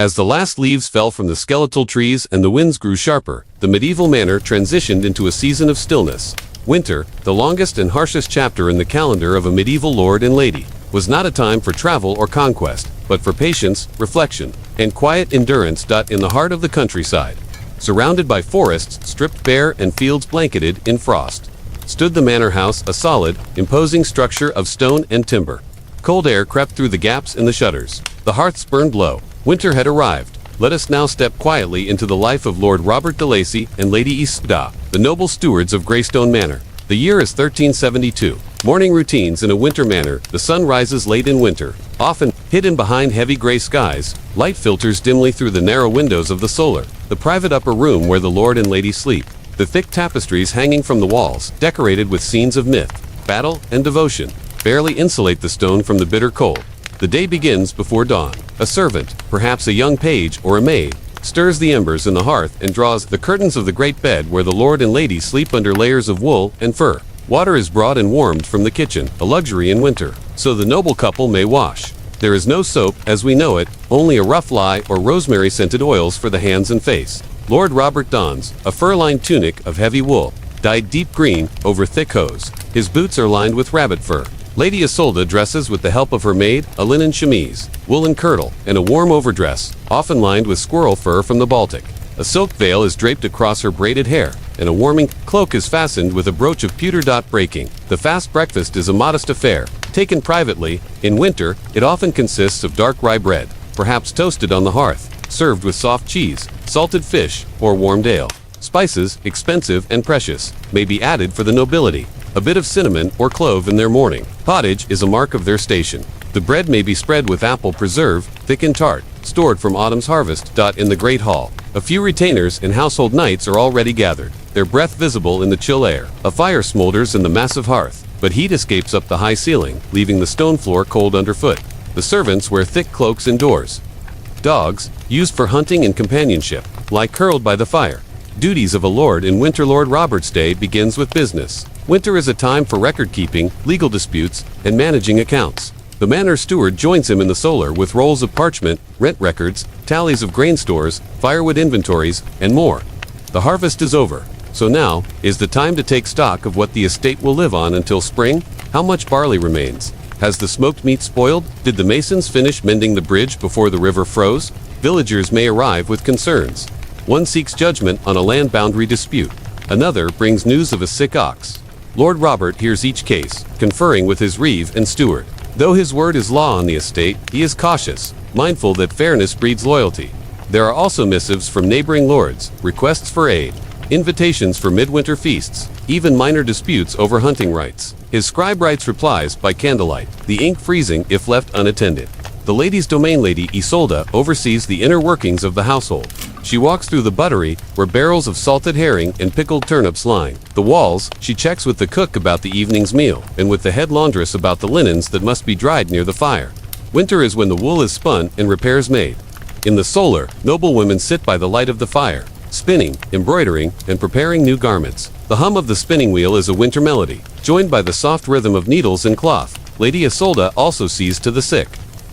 As the last leaves fell from the skeletal trees and the winds grew sharper, the medieval manor transitioned into a season of stillness. Winter, the longest and harshest chapter in the calendar of a medieval lord and lady, was not a time for travel or conquest, but for patience, reflection, and quiet endurance. In the heart of the countryside, surrounded by forests stripped bare and fields blanketed in frost, stood the manor house, a solid, imposing structure of stone and timber. Cold air crept through the gaps in the shutters. The hearths burned low. Winter had arrived. Let us now step quietly into the life of Lord Robert de Lacy and Lady Isabda, the noble stewards of Greystone Manor. The year is 1372. Morning routines in a winter manor. The sun rises late in winter, often hidden behind heavy gray skies. Light filters dimly through the narrow windows of the solar. The private upper room where the lord and lady sleep. The thick tapestries hanging from the walls, decorated with scenes of myth, battle, and devotion, barely insulate the stone from the bitter cold. The day begins before dawn. A servant, perhaps a young page or a maid, stirs the embers in the hearth and draws the curtains of the great bed where the lord and lady sleep under layers of wool and fur. Water is brought and warmed from the kitchen, a luxury in winter, so the noble couple may wash. There is no soap as we know it, only a rough lye or rosemary-scented oils for the hands and face. Lord Robert dons a fur-lined tunic of heavy wool, dyed deep green, over thick hose. His boots are lined with rabbit fur. Lady Isolde dresses with the help of her maid, a linen chemise, woolen kirtle, and a warm overdress, often lined with squirrel fur from the Baltic. A silk veil is draped across her braided hair, and a warming cloak is fastened with a brooch of pewter. Breaking. The fast breakfast is a modest affair, taken privately. In winter, it often consists of dark rye bread, perhaps toasted on the hearth, served with soft cheese, salted fish, or warmed ale. Spices, expensive and precious, may be added for the nobility. A bit of cinnamon or clove in their morning pottage is a mark of their station. The bread may be spread with apple preserve, thick and tart, stored from autumn's harvest. In the great hall, a few retainers and household knights are already gathered, their breath visible in the chill air. A fire smolders in the massive hearth, but heat escapes up the high ceiling, leaving the stone floor cold underfoot. The servants wear thick cloaks indoors. Dogs, used for hunting and companionship, lie curled by the fire. Duties of a lord in winter. Lord Robert's day begins with business. Winter is a time for record-keeping, legal disputes, and managing accounts. The manor steward joins him in the solar with rolls of parchment, rent records, tallies of grain stores, firewood inventories, and more. The harvest is over, so now is the time to take stock of what the estate will live on until spring. How much barley remains? Has the smoked meat spoiled? Did the masons finish mending the bridge before the river froze? Villagers may arrive with concerns. One seeks judgment on a land boundary dispute. Another brings news of a sick ox. Lord Robert hears each case, conferring with his reeve and steward. Though his word is law on the estate, he is cautious, mindful that fairness breeds loyalty. There are also missives from neighboring lords, requests for aid, invitations for midwinter feasts, even minor disputes over hunting rights. His scribe writes replies by candlelight, the ink freezing if left unattended. The lady's domain, Lady Isolde, oversees the inner workings of the household. She walks through the buttery, where barrels of salted herring and pickled turnips line. The walls, she checks with the cook about the evening's meal, and with the head laundress about the linens that must be dried near the fire. Winter is when the wool is spun and repairs made. In the solar, noble women sit by the light of the fire, spinning, embroidering, and preparing new garments. The hum of the spinning wheel is a winter melody, joined by the soft rhythm of needles and cloth. Lady Isolde also sees to the sick.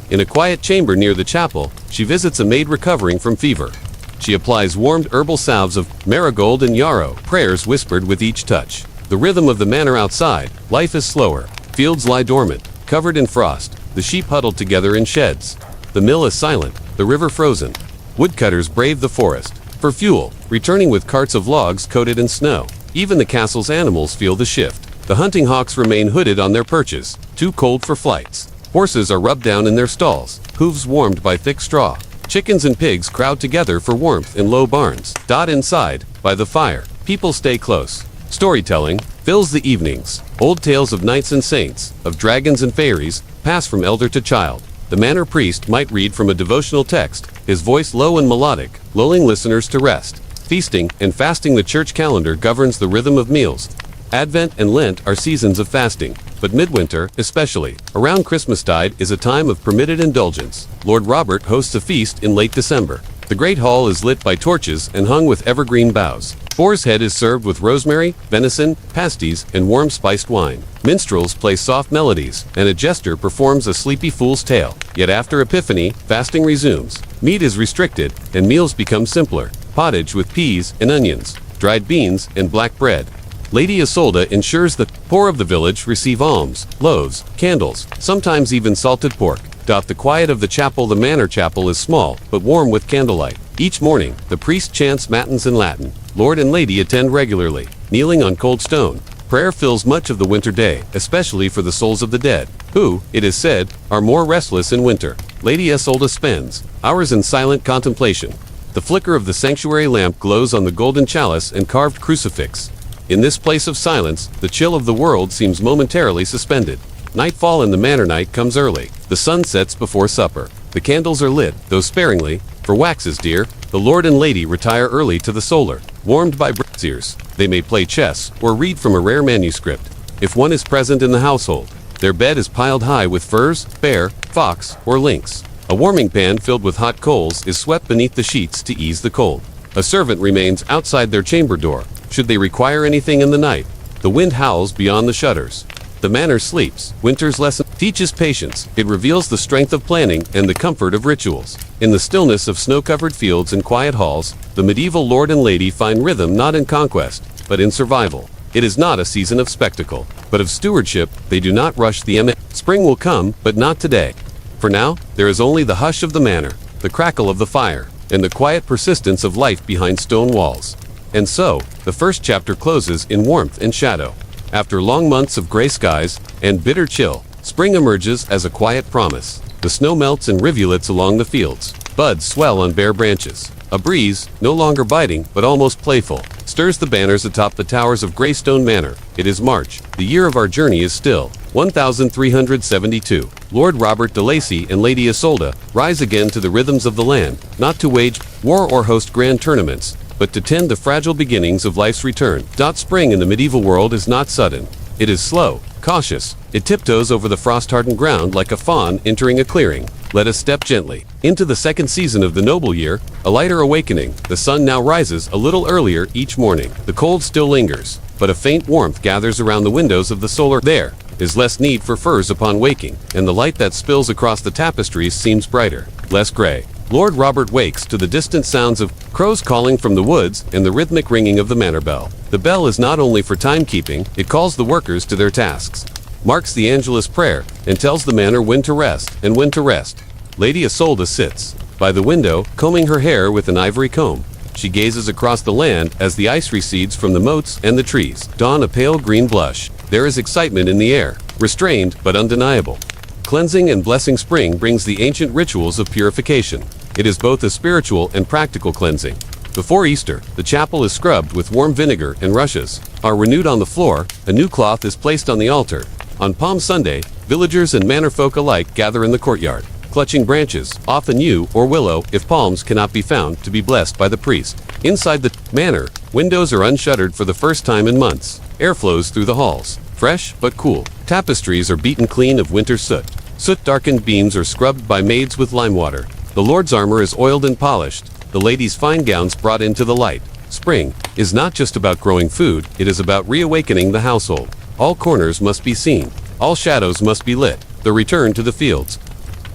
In a quiet chamber near the chapel, she visits a maid recovering from fever. She applies warmed herbal salves of marigold and yarrow, prayers whispered with each touch. The rhythm of the manor outside, life is slower. Fields lie dormant, covered in frost, the sheep huddled together in sheds. The mill is silent, the river frozen. Woodcutters brave the forest for fuel, returning with carts of logs coated in snow. Even the castle's animals feel the shift. The hunting hawks remain hooded on their perches, too cold for flights. Horses are rubbed down in their stalls, hooves warmed by thick straw. Chickens and pigs crowd together for warmth in low barns. Inside, by the fire, people stay close. Storytelling fills the evenings. Old tales of knights and saints, of dragons and fairies, pass from elder to child. The manor priest might read from a devotional text, his voice low and melodic, lulling listeners to rest. Feasting and fasting. The church calendar governs the rhythm of meals. Advent and Lent are seasons of fasting, but midwinter, especially around Christmastide, is a time of permitted indulgence. Lord Robert hosts a feast in late December. The great hall is lit by torches and hung with evergreen boughs. Boar's head is served with rosemary, venison, pasties, and warm spiced wine. Minstrels play soft melodies, and a jester performs a sleepy fool's tale. Yet after Epiphany, fasting resumes. Meat is restricted, and meals become simpler. Pottage with peas and onions, dried beans and black bread. Lady Isolde ensures the poor of the village receive alms, loaves, candles, sometimes even salted pork. The quiet of the chapel. The manor chapel is small, but warm with candlelight. Each morning, the priest chants matins in Latin. Lord and lady attend regularly, kneeling on cold stone. Prayer fills much of the winter day, especially for the souls of the dead, who, it is said, are more restless in winter. Lady Isolde spends hours in silent contemplation. The flicker of the sanctuary lamp glows on the golden chalice and carved crucifix. In this place of silence, the chill of the world seems momentarily suspended. Nightfall in the manor. Night comes early. The sun sets before supper. The candles are lit, though sparingly, for wax is dear. The lord and lady retire early to the solar. Warmed by braziers, they may play chess or read from a rare manuscript, if one is present in the household. Their bed is piled high with furs, bear, fox, or lynx. A warming pan filled with hot coals is swept beneath the sheets to ease the cold. A servant remains outside their chamber door, should they require anything in the night. The wind howls beyond the shutters. The manor sleeps. Winter's lesson teaches patience. It reveals the strength of planning and the comfort of rituals. In the stillness of snow-covered fields and quiet halls, the medieval lord and lady find rhythm not in conquest, but in survival. It is not a season of spectacle, but of stewardship. They do not rush the spring will come, but not today. For now, there is only the hush of the manor, the crackle of the fire, and the quiet persistence of life behind stone walls. And so, the first chapter closes in warmth and shadow. After long months of gray skies and bitter chill, spring emerges as a quiet promise. The snow melts in rivulets along the fields. Buds swell on bare branches. A breeze, no longer biting but almost playful, stirs the banners atop the towers of Greystone Manor. It is March. The year of our journey is still 1372. Lord Robert de Lacy and Lady Isolde rise again to the rhythms of the land, not to wage war or host grand tournaments, but to tend the fragile beginnings of life's return. Spring in the medieval world is not sudden. It is slow, cautious. It tiptoes over the frost-hardened ground like a fawn entering a clearing. Let us step gently into the second season of the noble year, a lighter awakening. The sun now rises a little earlier each morning. The cold still lingers, but a faint warmth gathers around the windows of the solar. There is less need for furs upon waking, and the light that spills across the tapestries seems brighter, less gray. Lord Robert wakes to the distant sounds of crows calling from the woods and the rhythmic ringing of the manor bell. The bell is not only for timekeeping, it calls the workers to their tasks, marks the Angelus prayer, and tells the manor when to rest and when to rest. Lady Isolde sits by the window, combing her hair with an ivory comb. She gazes across the land as the ice recedes from the moats and the trees. Dawn a pale green blush. There is excitement in the air, restrained but undeniable. Cleansing and blessing. Spring brings the ancient rituals of purification. It is both a spiritual and practical cleansing. Before Easter, the chapel is scrubbed with warm vinegar and rushes are renewed on the floor. A new cloth is placed on the altar. On Palm Sunday, villagers and manor folk alike gather in the courtyard, clutching branches, often yew or willow if palms cannot be found, to be blessed by the priest. Inside the manor, windows are unshuttered for the first time in months. Air flows through the halls, fresh but cool. Tapestries are beaten clean of winter soot. Soot-darkened beams are scrubbed by maids with lime water. The lord's armor is oiled and polished, the ladies' fine gowns brought into the light. Spring is not just about growing food, it is about reawakening the household. All corners must be seen, all shadows must be lit. The return to the fields.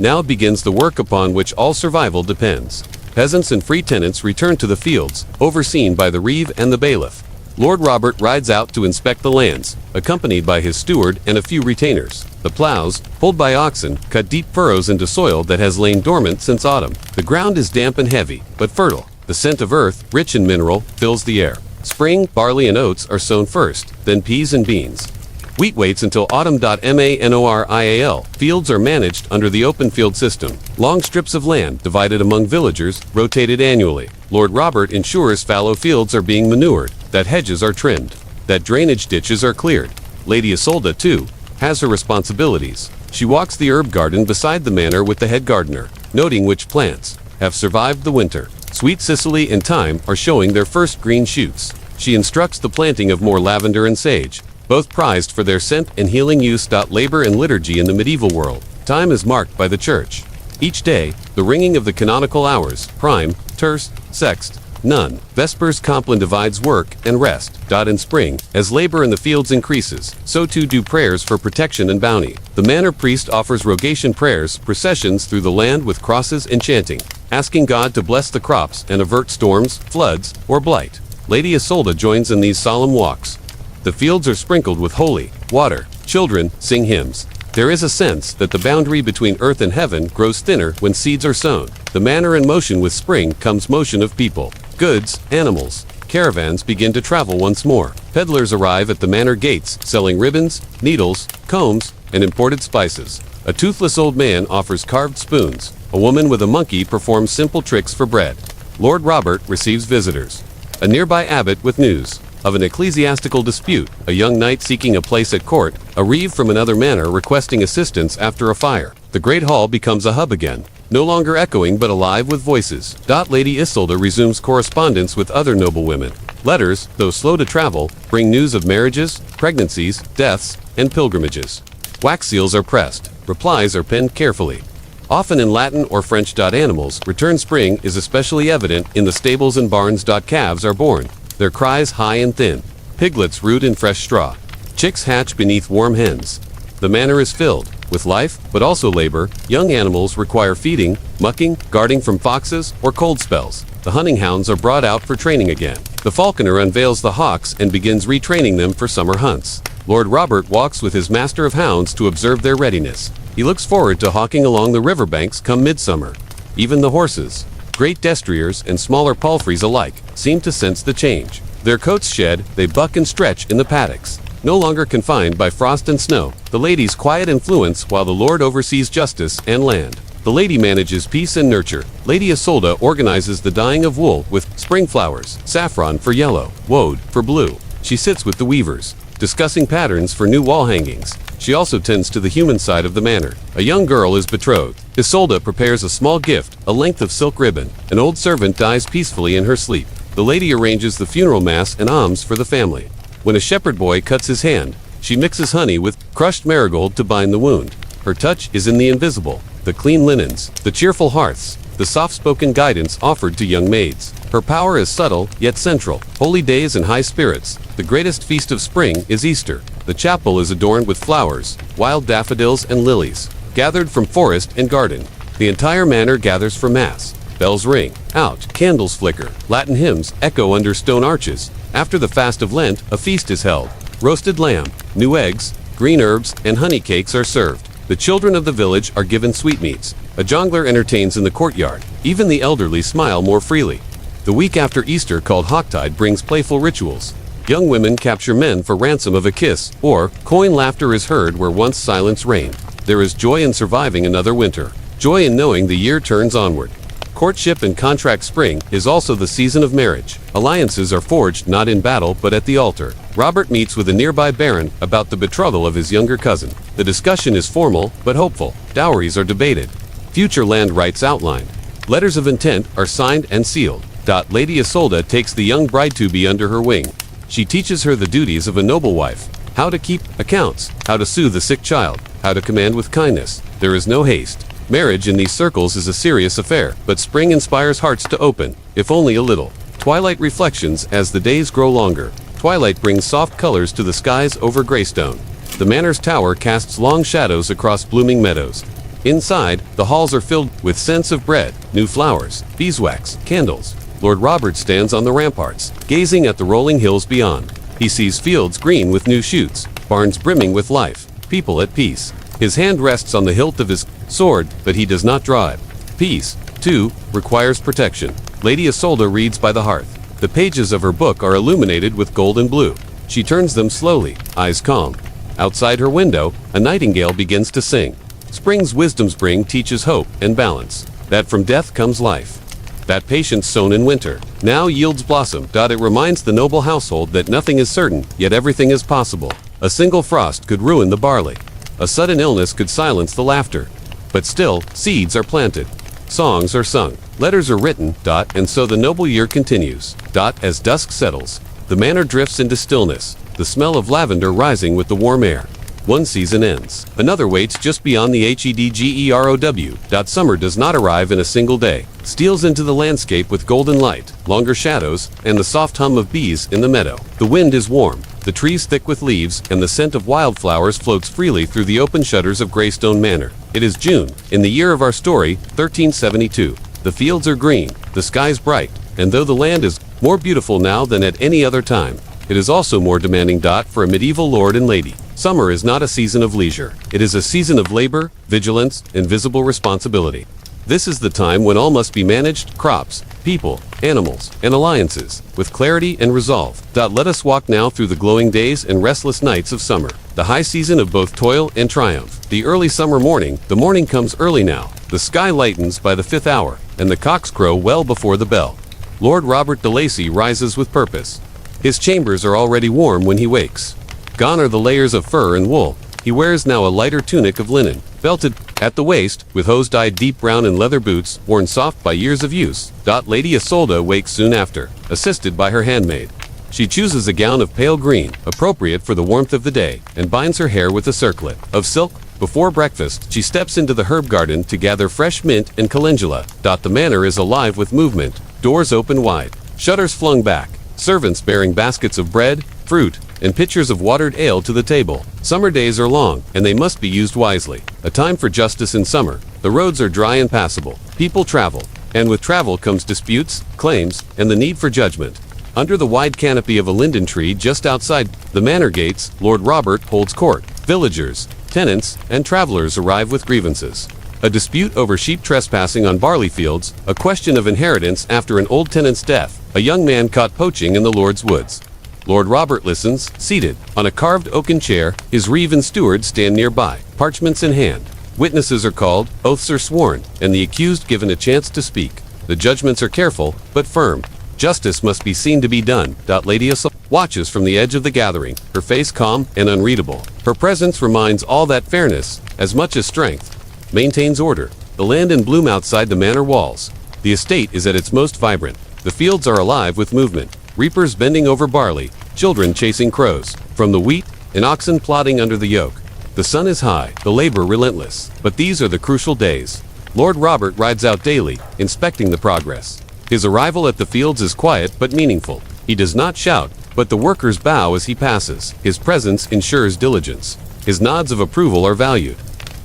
Now begins the work upon which all survival depends. Peasants and free tenants return to the fields, overseen by the reeve and the bailiff. Lord Robert rides out to inspect the lands, accompanied by his steward and a few retainers. The plows, pulled by oxen, cut deep furrows into soil that has lain dormant since autumn. The ground is damp and heavy, but fertile. The scent of earth, rich in mineral, fills the air. Spring, barley and oats are sown first, then peas and beans. Wheat waits until autumn. Manorial. Fields are managed under the open field system. Long strips of land, divided among villagers, rotated annually. Lord Robert ensures fallow fields are being manured, that hedges are trimmed, that drainage ditches are cleared. Lady Isolde, too, has her responsibilities. She walks the herb garden beside the manor with the head gardener, noting which plants have survived the winter. Sweet Cicely and thyme are showing their first green shoots. She instructs the planting of more lavender and sage, both prized for their scent and healing use. Labor and liturgy in the medieval world. Time is marked by the church. Each day, the ringing of the canonical hours, prime, terce, sext, None. Vespers Compline divides work and rest. In spring, as labor in the fields increases, so too do prayers for protection and bounty. The manor priest offers rogation prayers, processions through the land with crosses and chanting, asking God to bless the crops and avert storms, floods, or blight. Lady Isolde joins in these solemn walks. The fields are sprinkled with holy water. Children sing hymns. There is a sense that the boundary between earth and heaven grows thinner when seeds are sown. The manor in motion with spring comes motion of people, goods, animals. Caravans begin to travel once more. Peddlers arrive at the manor gates, selling ribbons, needles, combs, and imported spices. A toothless old man offers carved spoons. A woman with a monkey performs simple tricks for bread. Lord Robert receives visitors. A nearby abbot with news of an ecclesiastical dispute, a young knight seeking a place at court, a reeve from another manor requesting assistance after a fire. The great hall becomes a hub again, no longer echoing but alive with voices. Lady Isolde resumes correspondence with other noblewomen. Letters, though slow to travel, bring news of marriages, pregnancies, deaths, and pilgrimages. Wax seals are pressed. Replies are penned carefully. Often in Latin or French. Animals, return spring is especially evident in the stables and barns. Calves are born, their cries high and thin. Piglets root in fresh straw. Chicks hatch beneath warm hens. The manor is filled with life, but also labor. Young animals require feeding, mucking, guarding from foxes or cold spells. The hunting hounds are brought out for training again. The falconer unveils the hawks and begins retraining them for summer hunts. Lord Robert walks with his master of hounds to observe their readiness. He looks forward to hawking along the riverbanks come midsummer. Even the horses, great destriers and smaller palfreys alike, seem to sense the change. Their coats shed, they buck and stretch in the paddocks. No longer confined by frost and snow, the lady's quiet influence while the lord oversees justice and land. The lady manages peace and nurture. Lady Isolde organizes the dyeing of wool with spring flowers, saffron for yellow, woad for blue. She sits with the weavers, discussing patterns for new wall hangings. She also tends to the human side of the manor. A young girl is betrothed. Isolde prepares a small gift, a length of silk ribbon. An old servant dies peacefully in her sleep. The lady arranges the funeral mass and alms for the family. When a shepherd boy cuts his hand, she mixes honey with crushed marigold to bind the wound. Her touch is in the invisible, the clean linens, the cheerful hearths, the soft-spoken guidance offered to young maids. Her power is subtle, yet central. Holy days and high spirits. The greatest feast of spring is Easter. The chapel is adorned with flowers, wild daffodils and lilies, gathered from forest and garden. The entire manor gathers for Mass. Bells ring out, candles flicker, Latin hymns echo under stone arches. After the fast of Lent, a feast is held. Roasted lamb, new eggs, green herbs, and honey cakes are served. The children of the village are given sweetmeats. A jongleur entertains in the courtyard. Even the elderly smile more freely. The week after Easter, called Hawktide, brings playful rituals. Young women capture men for ransom of a kiss, or coin laughter is heard where once silence reigned. There is joy in surviving another winter. Joy in knowing the year turns onward. Courtship and contract spring is also the season of marriage. Alliances are forged not in battle but at the altar. Robert meets with a nearby baron about the betrothal of his younger cousin. The discussion is formal but hopeful. Dowries are debated. Future land rights outlined. Letters of intent are signed and sealed. Lady Isolde takes the young bride-to-be under her wing. She teaches her the duties of a noble wife, how to keep accounts, how to soothe a sick child, how to command with kindness. There is no haste. Marriage in these circles is a serious affair, but spring inspires hearts to open, if only a little. Twilight reflections as the days grow longer. Twilight brings soft colors to the skies over Greystone. The manor's tower casts long shadows across blooming meadows. Inside, the halls are filled with scents of bread, new flowers, beeswax, candles. Lord Robert stands on the ramparts, gazing at the rolling hills beyond. He sees fields green with new shoots, barns brimming with life, people at peace. His hand rests on the hilt of his sword, but he does not draw it. Peace, too, requires protection. Lady Isolde reads by the hearth. The pages of her book are illuminated with gold and blue. She turns them slowly, eyes calm. Outside her window, a nightingale begins to sing. Spring's wisdom spring teaches hope and balance, that from death comes life. That patience sown in winter now yields blossom. It reminds the noble household that nothing is certain, yet everything is possible. A single frost could ruin the barley. A sudden illness could silence the laughter. But still, seeds are planted. Songs are sung. Letters are written. And so the noble year continues. As dusk settles, the manor drifts into stillness, the smell of lavender rising with the warm air. One season ends. Another waits just beyond the HEDGEROW. Summer does not arrive in a single day. steals into the landscape with golden light, longer shadows, and the soft hum of bees in the meadow. The wind is warm, the trees thick with leaves, and the scent of wildflowers floats freely through the open shutters of Greystone Manor. It is June, in the year of our story, 1372. The fields are green, the skies bright, and though the land is more beautiful now than at any other time, it is also more demanding. For a medieval lord and lady, summer is not a season of leisure. It is a season of labor, vigilance, and visible responsibility. This is the time when all must be managed, crops, people, animals, and alliances, with clarity and resolve. Let us walk now through the glowing days and restless nights of summer, the high season of both toil and triumph. The early summer morning, the morning comes early now, the sky lightens by the 5th hour, and the cocks crow well before the bell. Lord Robert de Lacy rises with purpose. His chambers are already warm when he wakes. Gone are the layers of fur and wool. He wears now a lighter tunic of linen, belted at the waist, with hose dyed deep brown and leather boots, worn soft by years of use. Lady Isolda wakes soon after, assisted by her handmaid. She chooses a gown of pale green, appropriate for the warmth of the day, and binds her hair with a circlet of silk. Before breakfast, she steps into the herb garden to gather fresh mint and calendula. The manor is alive with movement, doors open wide, shutters flung back, servants bearing baskets of bread, fruit, and pitchers of watered ale to the table. Summer days are long, and they must be used wisely. A time for justice in summer. The roads are dry and passable. People travel, and with travel comes disputes, claims, and the need for judgment. Under the wide canopy of a linden tree just outside the manor gates, Lord Robert holds court. Villagers, tenants, and travelers arrive with grievances. A dispute over sheep trespassing on barley fields, a question of inheritance after an old tenant's death, a young man caught poaching in the Lord's woods. Lord Robert listens, seated on a carved oaken chair. His reeve and steward stand nearby, parchments in hand. Witnesses are called, oaths are sworn, and the accused given a chance to speak. The judgments are careful, but firm. Justice must be seen to be done. Lady Isolda watches from the edge of the gathering, her face calm and unreadable. Her presence reminds all that fairness, as much as strength, maintains order. The land in bloom outside the manor walls. The estate is at its most vibrant. The fields are alive with movement. Reapers bending over barley, children chasing crows from the wheat, and oxen plodding under the yoke. The sun is high, the labor relentless. But these are the crucial days. Lord Robert rides out daily, inspecting the progress. His arrival at the fields is quiet but meaningful. He does not shout, but the workers bow as he passes. His presence ensures diligence. His nods of approval are valued.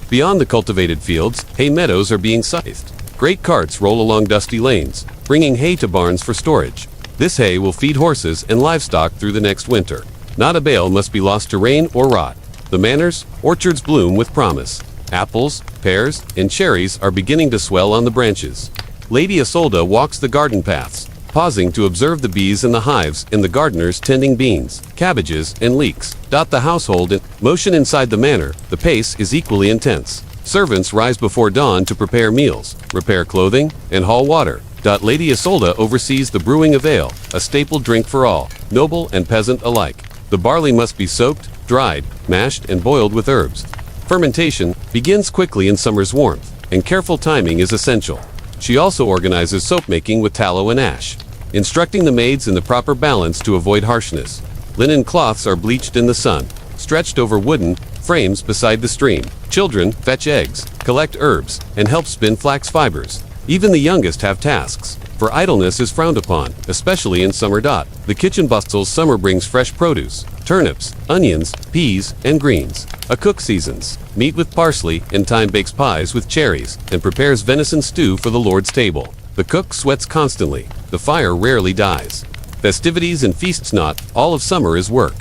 Beyond the cultivated fields, hay meadows are being scythed. Great carts roll along dusty lanes, bringing hay to barns for storage. This hay will feed horses and livestock through the next winter. Not a bale must be lost to rain or rot. The manors, orchards bloom with promise. Apples, pears, and cherries are beginning to swell on the branches. Lady Isolda walks the garden paths, pausing to observe the bees in the hives and the gardeners tending beans, cabbages, and leeks. The household in motion inside the manor, the pace is equally intense. Servants rise before dawn to prepare meals, repair clothing, and haul water. Lady Isolda oversees the brewing of ale, a staple drink for all, noble and peasant alike. The barley must be soaked, dried, mashed, and boiled with herbs. Fermentation begins quickly in summer's warmth, and careful timing is essential. She also organizes soap making with tallow and ash, instructing the maids in the proper balance to avoid harshness. Linen cloths are bleached in the sun, stretched over wooden frames beside the stream. Children fetch eggs, collect herbs, and help spin flax fibers. Even the youngest have tasks, for idleness is frowned upon, especially in summer. The kitchen bustles. Summer brings fresh produce, turnips, onions, peas, and greens. A cook seasons meat with parsley, and thyme bakes pies with cherries, and prepares venison stew for the Lord's table. The cook sweats constantly, the fire rarely dies. Festivities and feasts. Not all of summer is work.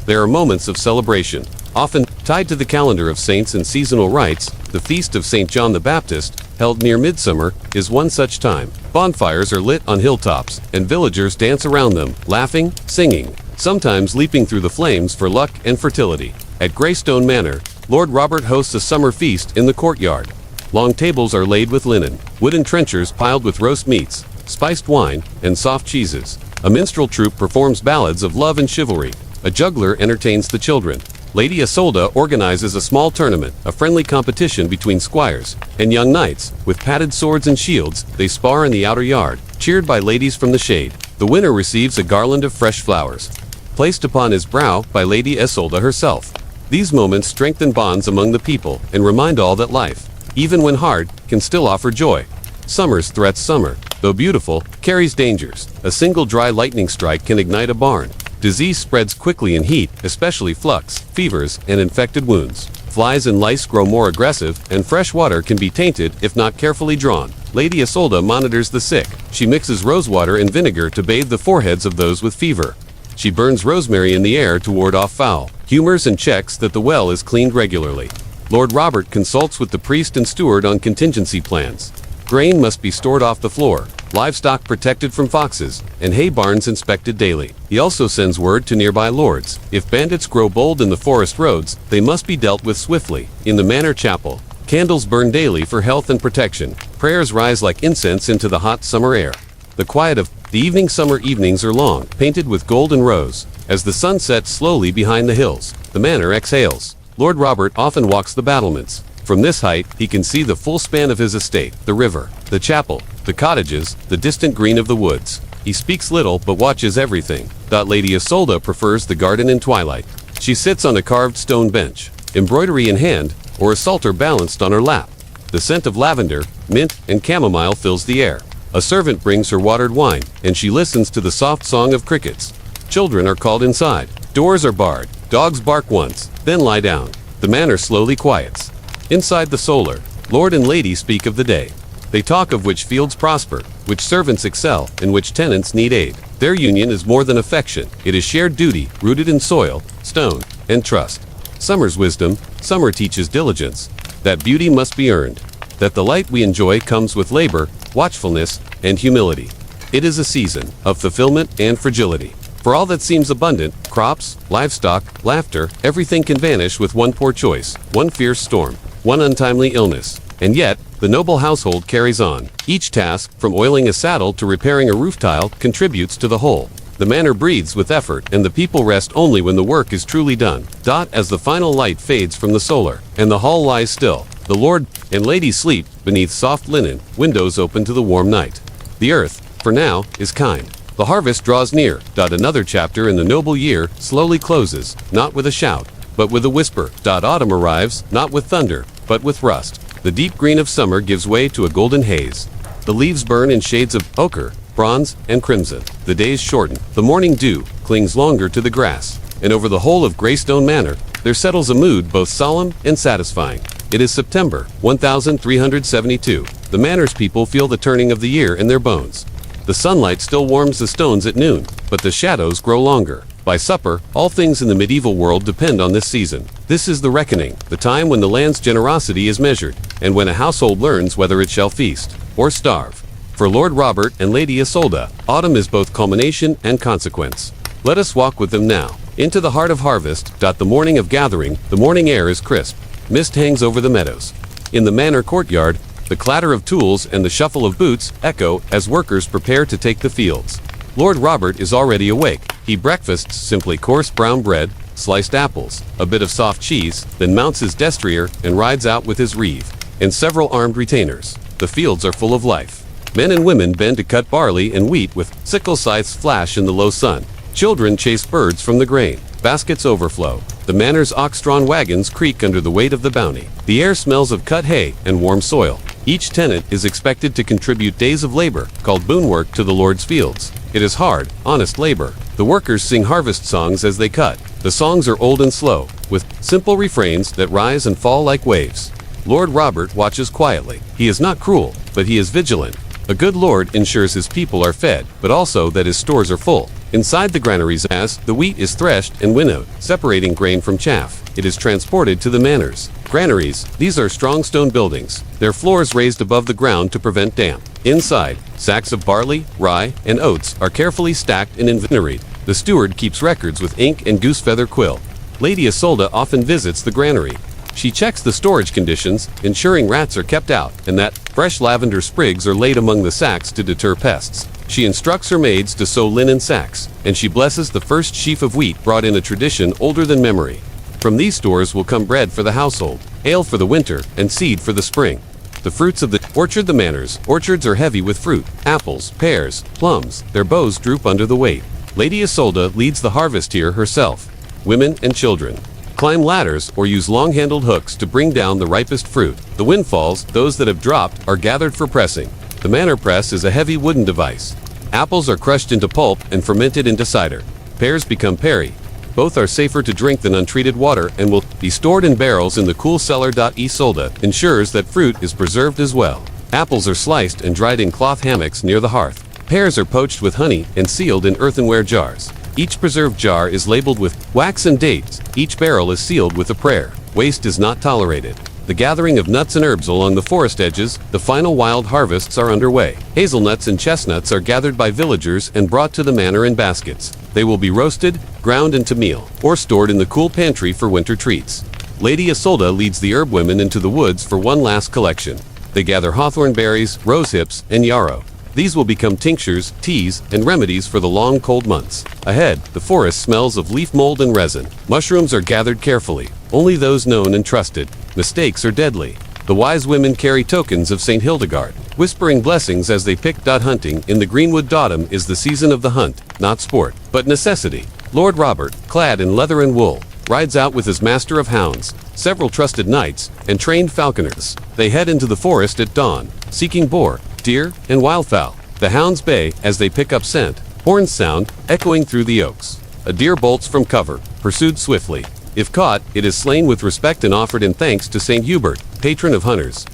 There are moments of celebration, often tied to the calendar of saints and seasonal rites. The feast of St. John the Baptist, held near midsummer, is one such time. Bonfires are lit on hilltops, and villagers dance around them, laughing, singing, sometimes leaping through the flames for luck and fertility. At Greystone Manor, Lord Robert hosts a summer feast in the courtyard. Long tables are laid with linen, wooden trenchers piled with roast meats, spiced wine, and soft cheeses. A minstrel troupe performs ballads of love and chivalry. A juggler entertains the children. Lady Isolda organizes a small tournament, a friendly competition between squires and young knights. With padded swords and shields, they spar in the outer yard, cheered by ladies from the shade. The winner receives a garland of fresh flowers, placed upon his brow by Lady Isolda herself. These moments strengthen bonds among the people and remind all that life, even when hard, can still offer joy. Summer's threats. Summer, though beautiful, carries dangers. A single dry lightning strike can ignite a barn. Disease spreads quickly in heat, especially flux, fevers, and infected wounds. Flies and lice grow more aggressive, and fresh water can be tainted if not carefully drawn. Lady Isolde monitors the sick. She mixes rosewater and vinegar to bathe the foreheads of those with fever. She burns rosemary in the air to ward off foul. Humors and checks that the well is cleaned regularly. Lord Robert consults with the priest and steward on contingency plans. Grain must be stored off the floor, livestock protected from foxes, and hay barns inspected daily. He also sends word to nearby lords. If bandits grow bold in the forest roads, they must be dealt with swiftly. In the manor chapel, candles burn daily for health and protection. Prayers rise like incense into the hot summer air. The quiet of the evening. Summer evenings are long, painted with gold and rose. As the sun sets slowly behind the hills, the manor exhales. Lord Robert often walks the battlements. From this height, he can see the full span of his estate, the river, the chapel, the cottages, the distant green of the woods. He speaks little but watches everything. Lady Isolde prefers the garden in twilight. She sits on a carved stone bench, embroidery in hand, or a psalter balanced on her lap. The scent of lavender, mint, and chamomile fills the air. A servant brings her watered wine, and she listens to the soft song of crickets. Children are called inside. Doors are barred. Dogs bark once, then lie down. The manor slowly quiets. Inside the solar, Lord and Lady speak of the day. They talk of which fields prosper, which servants excel, and which tenants need aid. Their union is more than affection. It is shared duty, rooted in soil, stone, and trust. Summer's wisdom. Summer teaches diligence. That beauty must be earned. That the light we enjoy comes with labor, watchfulness, and humility. It is a season of fulfillment and fragility. For all that seems abundant, crops, livestock, laughter, everything can vanish with one poor choice, one fierce storm, one untimely illness. And yet, the noble household carries on. Each task, from oiling a saddle to repairing a roof tile, contributes to the whole. The manor breathes with effort, and the people rest only when the work is truly done. As the final light fades from the solar, and the hall lies still, the Lord and Lady sleep beneath soft linen, windows open to the warm night. The earth, for now, is kind. The harvest draws near. Another chapter in the noble year slowly closes, not with a shout, but with a whisper. Autumn arrives, not with thunder, but with rust. The deep green of summer gives way to a golden haze. The leaves burn in shades of ochre, bronze, and crimson. The days shorten. The morning dew clings longer to the grass. And over the whole of Greystone Manor, there settles a mood both solemn and satisfying. It is September, 1372. The manor's people feel the turning of the year in their bones. The sunlight still warms the stones at noon, but the shadows grow longer. By supper, all things in the medieval world depend on this season. This is the reckoning, the time when the land's generosity is measured, and when a household learns whether it shall feast or starve. For Lord Robert and Lady Isolde, autumn is both culmination and consequence. Let us walk with them now, into the heart of harvest. The morning of gathering, the morning air is crisp. Mist hangs over the meadows. In the manor courtyard, the clatter of tools and the shuffle of boots echo as workers prepare to take the fields. Lord Robert is already awake. He breakfasts simply coarse brown bread, sliced apples, a bit of soft cheese, then mounts his destrier and rides out with his reeve and several armed retainers. The fields are full of life. Men and women bend to cut barley and wheat with sickle scythes flash in the low sun. Children chase birds from the grain. Baskets overflow. The manor's ox-drawn wagons creak under the weight of the bounty. The air smells of cut hay and warm soil. Each tenant is expected to contribute days of labor, called boon work, to the Lord's fields. It is hard, honest labor. The workers sing harvest songs as they cut. The songs are old and slow, with simple refrains that rise and fall like waves. Lord Robert watches quietly. He is not cruel, but he is vigilant. A good lord ensures his people are fed, but also that his stores are full. Inside the granaries, as the wheat is threshed and winnowed, separating grain from chaff, it is transported to the manors. Granaries, these are strong stone buildings, their floors raised above the ground to prevent damp. Inside, sacks of barley, rye, and oats are carefully stacked and inventoried. The steward keeps records with ink and goose-feather quill. Lady Isolde often visits the granary. She checks the storage conditions, ensuring rats are kept out and that fresh lavender sprigs are laid among the sacks to deter pests. She instructs her maids to sew linen sacks, and she blesses the first sheaf of wheat brought in, a tradition older than memory. From these stores will come bread for the household, ale for the winter, and seed for the spring. The fruits of the orchard. The manor's orchards are heavy with fruit, apples, pears, plums. Their boughs droop under the weight. Lady Isolde leads the harvest here herself. Women and children climb ladders or use long-handled hooks to bring down the ripest fruit. The windfalls, those that have dropped, are gathered for pressing. The manor press is a heavy wooden device. Apples are crushed into pulp and fermented into cider. Pears become perry. Both are safer to drink than untreated water and will be stored in barrels in the cool cellar. Isolda ensures that fruit is preserved as well. Apples are sliced and dried in cloth hammocks near the hearth. Pears are poached with honey and sealed in earthenware jars. Each preserved jar is labeled with wax and dates. Each barrel is sealed with a prayer. Waste is not tolerated. The gathering of nuts and herbs along the forest edges, the final wild harvests are underway. Hazelnuts and chestnuts are gathered by villagers and brought to the manor in baskets. They will be roasted, ground into meal, or stored in the cool pantry for winter treats. Lady Isolda leads the herb women into the woods for one last collection. They gather hawthorn berries, rose hips, and yarrow. These will become tinctures, teas, and remedies for the long cold months. Ahead, the forest smells of leaf mold and resin. Mushrooms are gathered carefully, only those known and trusted. Mistakes are deadly. The wise women carry tokens of St. Hildegard, whispering blessings as they pick. Hunting in the greenwood autumn is the season of the hunt, not sport, but necessity. Lord Robert, clad in leather and wool, rides out with his master of hounds, several trusted knights, and trained falconers. They head into the forest at dawn, seeking boar, deer, and wildfowl. The hounds bay as they pick up scent. Horns sound, echoing through the oaks. A deer bolts from cover, pursued swiftly. If caught, it is slain with respect and offered in thanks to St. Hubert, patron of hunters.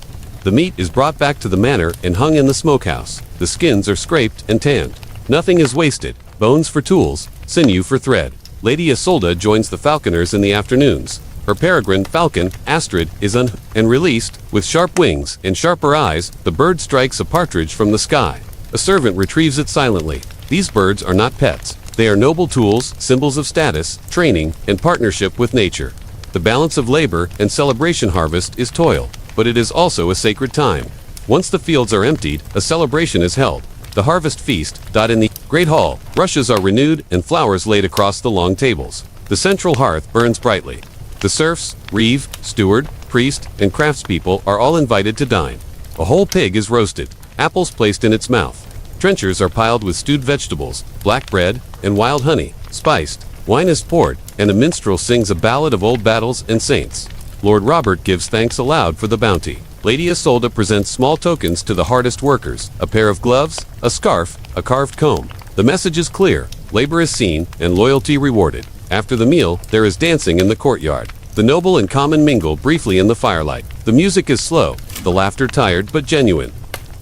The meat is brought back to the manor and hung in the smokehouse. The skins are scraped and tanned. Nothing is wasted. Bones for tools, sinew for thread. Lady Isolda joins the falconers in the afternoons. Her peregrine falcon, Astrid, is and released. With sharp wings and sharper eyes, the bird strikes a partridge from the sky. A servant retrieves it silently. These birds are not pets. They are noble tools, symbols of status, training, and partnership with nature. The balance of labor and celebration. Harvest is toil, but it is also a sacred time. Once the fields are emptied, a celebration is held. The harvest feast. In the great hall, rushes are renewed and flowers laid across the long tables. The central hearth burns brightly. The serfs, reeve, steward, priest, and craftspeople are all invited to dine. A whole pig is roasted, apples placed in its mouth. Trenchers are piled with stewed vegetables, black bread, and wild honey, spiced. Wine is poured, and a minstrel sings a ballad of old battles and saints. Lord Robert gives thanks aloud for the bounty. Lady Isolda presents small tokens to the hardest workers, a pair of gloves, a scarf, a carved comb. The message is clear, labor is seen, and loyalty rewarded. After the meal, there is dancing in the courtyard. The noble and common mingle briefly in the firelight. The music is slow, the laughter tired but genuine.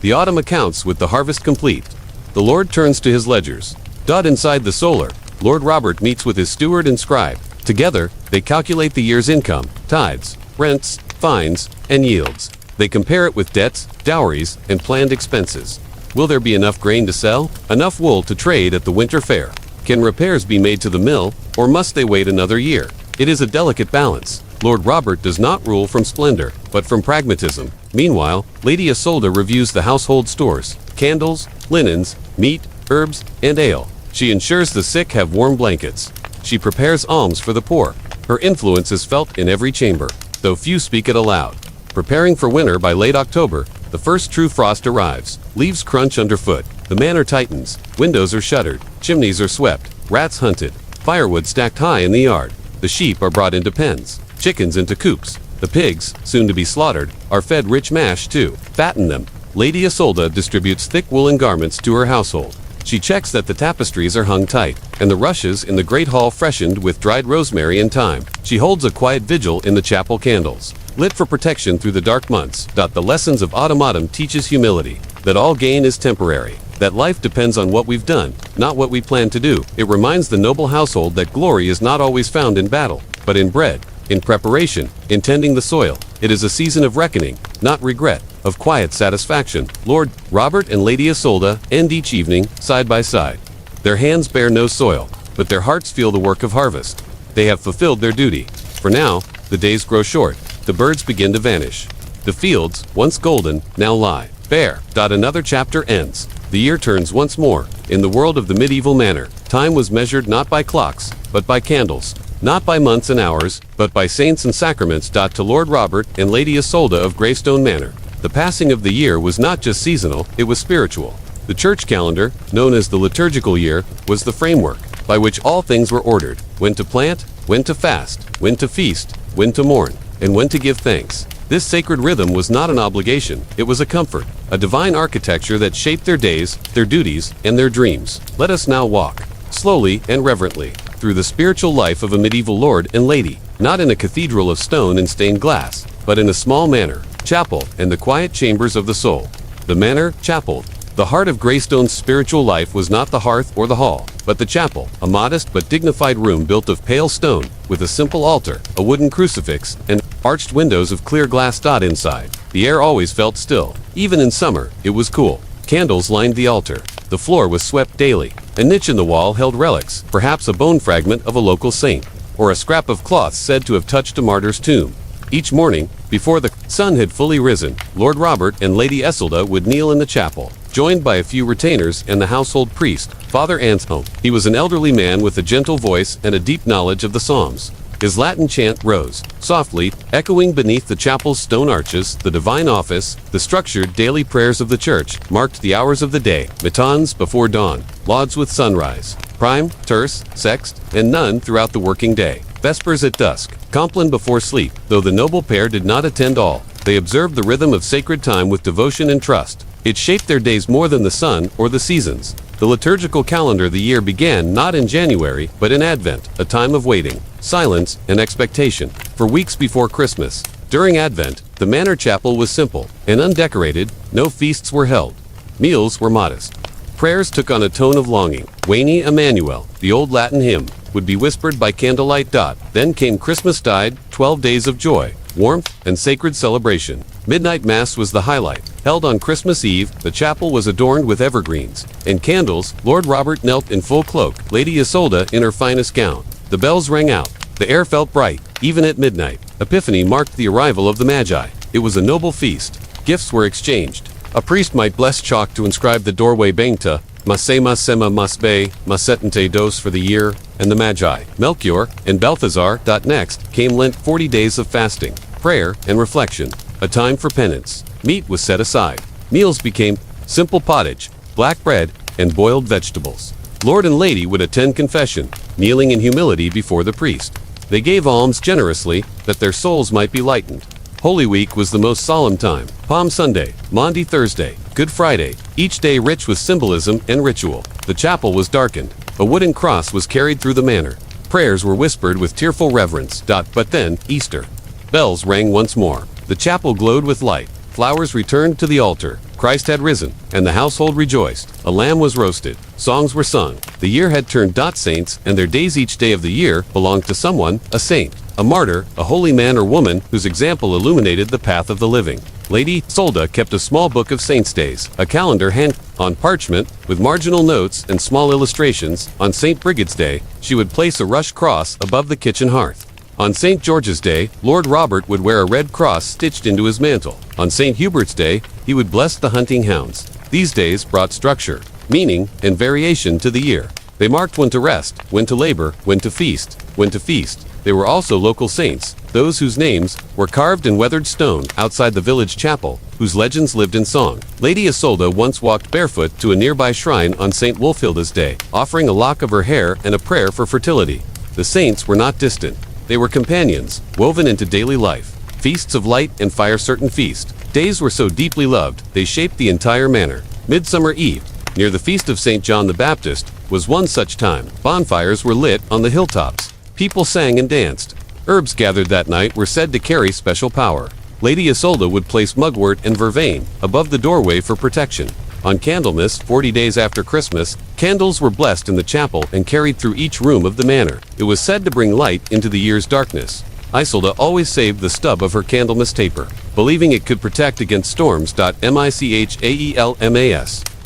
The autumn accounts with the harvest complete. The Lord turns to his ledgers. Inside the solar, Lord Robert meets with his steward and scribe. Together, they calculate the year's income, tithes, rents, fines, and yields. They compare it with debts, dowries, and planned expenses. Will there be enough grain to sell? Enough wool to trade at the winter fair? Can repairs be made to the mill, or must they wait another year? It is a delicate balance. Lord Robert does not rule from splendor, but from pragmatism. Meanwhile, Lady Isolda reviews the household stores, candles, linens, meat, herbs, and ale. She ensures the sick have warm blankets. She prepares alms for the poor. Her influence is felt in every chamber, though few speak it aloud. Preparing for winter. By late October, the first true frost arrives. Leaves crunch underfoot. The manor tightens. Windows are shuttered. Chimneys are swept. Rats hunted. Firewood stacked high in the yard. The sheep are brought into pens. Chickens into coops. The pigs, soon to be slaughtered, are fed rich mash to fatten them. Lady Isolda distributes thick woolen garments to her household. She checks that the tapestries are hung tight, and the rushes in the great hall freshened with dried rosemary and thyme. She holds a quiet vigil in the chapel candles, lit for protection through the dark months. The lessons of autumn teaches humility, that all gain is temporary, that life depends on what we've done, not what we plan to do. It reminds the noble household that glory is not always found in battle, but in bread, in preparation, in tending the soil. It is a season of reckoning, not regret, of quiet satisfaction. Lord Robert and Lady Isolda end each evening, side by side. Their hands bear no soil, but their hearts feel the work of harvest. They have fulfilled their duty. For now, the days grow short. The birds begin to vanish. The fields, once golden, now lie bare. Another chapter ends. The year turns once more. In the world of the medieval manor, time was measured not by clocks, but by candles. Not by months and hours, but by saints and sacraments. To Lord Robert and Lady Isolda of Greystone Manor, the passing of the year was not just seasonal, it was spiritual. The church calendar, known as the liturgical year, was the framework by which all things were ordered: when to plant, when to fast, when to feast, when to mourn, and when to give thanks. This sacred rhythm was not an obligation, it was a comfort, a divine architecture that shaped their days, their duties, and their dreams. Let us now walk, slowly and reverently, through the spiritual life of a medieval lord and lady, not in a cathedral of stone and stained glass, but in a small manor, chapel, and the quiet chambers of the soul. The manor, chapel. The heart of Greystone's spiritual life was not the hearth or the hall, but the chapel, a modest but dignified room built of pale stone, with a simple altar, a wooden crucifix, and arched windows of clear glass inside. The air always felt still. Even in summer, it was cool. Candles lined the altar. The floor was swept daily. A niche in the wall held relics, perhaps a bone fragment of a local saint, or a scrap of cloth said to have touched a martyr's tomb. Each morning, before the sun had fully risen, Lord Robert and Lady Isolde would kneel in the chapel, joined by a few retainers and the household priest, Father Anselm. He was an elderly man with a gentle voice and a deep knowledge of the Psalms. His Latin chant rose, softly, echoing beneath the chapel's stone arches. The divine office, the structured daily prayers of the church, marked the hours of the day: matins before dawn, lauds with sunrise, prime, terce, sext, and none throughout the working day, vespers at dusk, compline before sleep. Though the noble pair did not attend all, they observed the rhythm of sacred time with devotion and trust. It shaped their days more than the sun or the seasons. The liturgical calendar the year began not in January, but in Advent, a time of waiting, silence, and expectation. For weeks before Christmas, during Advent, the manor chapel was simple and undecorated. No feasts were held. Meals were modest. Prayers took on a tone of longing. Veni Emmanuel, the old Latin hymn, would be whispered by candlelight. Then came Christmas Tide, 12 days of joy, warmth, and sacred celebration. Midnight Mass was the highlight. Held on Christmas Eve, the chapel was adorned with evergreens and candles. Lord Robert knelt in full cloak, Lady Isolde in her finest gown. The bells rang out. The air felt bright, even at midnight. Epiphany marked the arrival of the Magi. It was a noble feast. Gifts were exchanged. A priest might bless chalk to inscribe the doorway Bengta, Masema Sema Masbe, Masetente Dos for the year, and the Magi, Melchior, and Balthazar. Next came Lent, 40 days of fasting, prayer, and reflection, a time for penance. Meat was set aside. Meals became simple pottage, black bread, and boiled vegetables. Lord and Lady would attend confession, kneeling in humility before the priest. They gave alms generously, that their souls might be lightened. Holy Week was the most solemn time. Palm Sunday, Maundy Thursday, Good Friday, each day rich with symbolism and ritual. The chapel was darkened. A wooden cross was carried through the manor. Prayers were whispered with tearful reverence. But then, Easter. Bells rang once more. The chapel glowed with light. Flowers returned to the altar. Christ had risen, and the household rejoiced. A lamb was roasted. Songs were sung. The year had turned. Saints and their days. Each day of the year belonged to someone, a saint, a martyr, a holy man or woman whose example illuminated the path of the living. Lady Isolde kept a small book of saints' days, a calendar hand on parchment with marginal notes and small illustrations. On St. Brigid's Day, she would place a rush cross above the kitchen hearth. On St. George's Day, Lord Robert would wear a red cross stitched into his mantle. On St. Hubert's Day, he would bless the hunting hounds. These days brought structure, meaning, and variation to the year. They marked when to rest, when to labor, when to feast, when to feast. They were also local saints, those whose names were carved in weathered stone outside the village chapel, whose legends lived in song. Lady Isolde once walked barefoot to a nearby shrine on St. Wulfilda's Day, offering a lock of her hair and a prayer for fertility. The saints were not distant. They were companions, woven into daily life. Feasts of light and fire. Certain feast days were so deeply loved, they shaped the entire manor. Midsummer Eve, near the feast of St. John the Baptist, was one such time. Bonfires were lit on the hilltops. People sang and danced. Herbs gathered that night were said to carry special power. Lady Isolde would place mugwort and vervain above the doorway for protection. On Candlemas, 40 days after Christmas, candles were blessed in the chapel and carried through each room of the manor. It was said to bring light into the year's darkness. Isolde always saved the stub of her Candlemas taper, believing it could protect against storms. Michaelmas.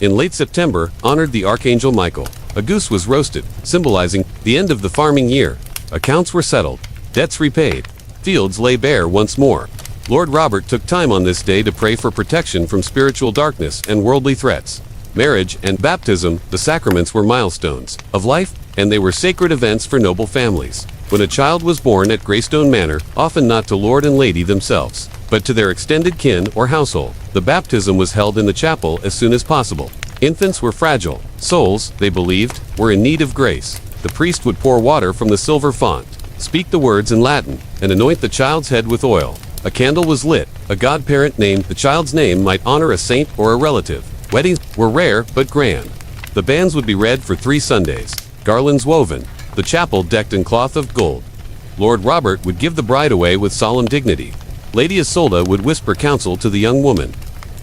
In late September, honored the Archangel Michael. A goose was roasted, symbolizing the end of the farming year. Accounts were settled, debts repaid. Fields lay bare once more. Lord Robert took time on this day to pray for protection from spiritual darkness and worldly threats. Marriage and baptism, the sacraments, were milestones of life, and they were sacred events for noble families. When a child was born at Greystone Manor, often not to Lord and Lady themselves, but to their extended kin or household, the baptism was held in the chapel as soon as possible. Infants were fragile. Souls, they believed, were in need of grace. The priest would pour water from the silver font, speak the words in Latin, and anoint the child's head with oil. A candle was lit. A godparent named the child's name might honor a saint or a relative. Weddings were rare but grand. The banns would be read for 3 Sundays. Garlands woven. The chapel decked in cloth of gold. Lord Robert would give the bride away with solemn dignity. Lady Isolde would whisper counsel to the young woman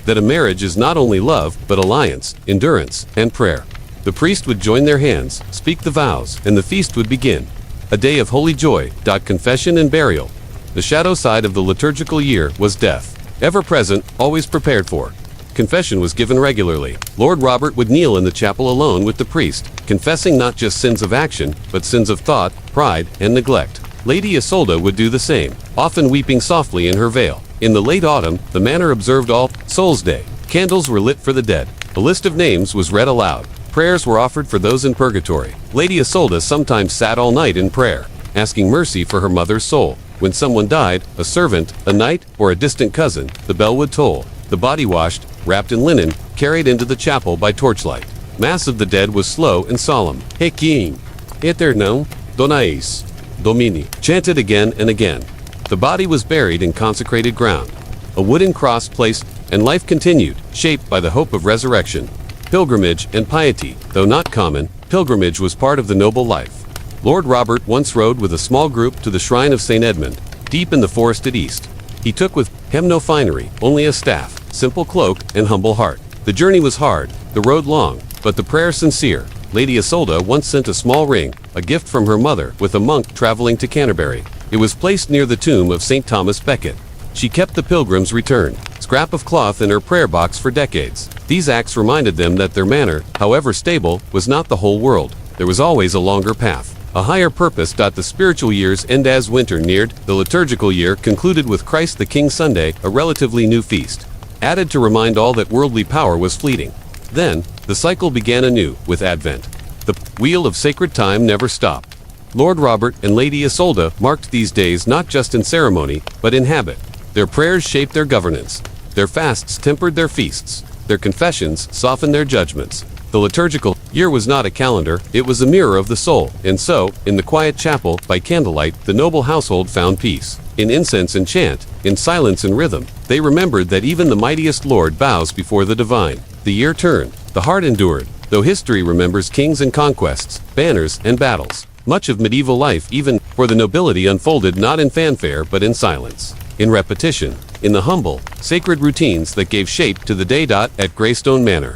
that a marriage is not only love, but alliance, endurance, and prayer. The priest would join their hands, speak the vows, and the feast would begin. A day of holy joy. Confession and burial. The shadow side of the liturgical year was death. Ever present, always prepared for. Confession was given regularly. Lord Robert would kneel in the chapel alone with the priest, confessing not just sins of action, but sins of thought, pride, and neglect. Lady Isolde would do the same, often weeping softly in her veil. In the late autumn, the manor observed All Souls' Day. Candles were lit for the dead. A list of names was read aloud. Prayers were offered for those in purgatory. Lady Isolde sometimes sat all night in prayer, asking mercy for her mother's soul. When someone died, a servant, a knight, or a distant cousin, the bell would toll. The body washed, wrapped in linen, carried into the chapel by torchlight. Mass of the dead was slow and solemn. King, Eternum, Donais, Domini, chanted again and again. The body was buried in consecrated ground. A wooden cross placed, and life continued, shaped by the hope of resurrection. Pilgrimage and piety, though not common, pilgrimage was part of the noble life. Lord Robert once rode with a small group to the shrine of St. Edmund, deep in the forested east. He took with him no finery, only a staff, simple cloak, and humble heart. The journey was hard, the road long, but the prayer sincere. Lady Isolde once sent a small ring, a gift from her mother, with a monk traveling to Canterbury. It was placed near the tomb of St. Thomas Becket. She kept the pilgrim's return, scrap of cloth in her prayer box for decades. These acts reminded them that their manor, however stable, was not the whole world. There was always a longer path, a higher purpose. The spiritual years end as winter neared. The liturgical year concluded with Christ the King Sunday, a relatively new feast, added to remind all that worldly power was fleeting. Then, the cycle began anew, with Advent. The wheel of sacred time never stopped. Lord Robert and Lady Isolde marked these days not just in ceremony, but in habit. Their prayers shaped their governance. Their fasts tempered their feasts. Their confessions softened their judgments. The liturgical year was not a calendar, it was a mirror of the soul. And so, in the quiet chapel, by candlelight, the noble household found peace. In incense and chant, in silence and rhythm, they remembered that even the mightiest Lord bows before the divine. The year turned, the heart endured, though history remembers kings and conquests, banners and battles. Much of medieval life, even for the nobility, unfolded not in fanfare but in silence, in repetition, in the humble, sacred routines that gave shape to the day. At Greystone Manor,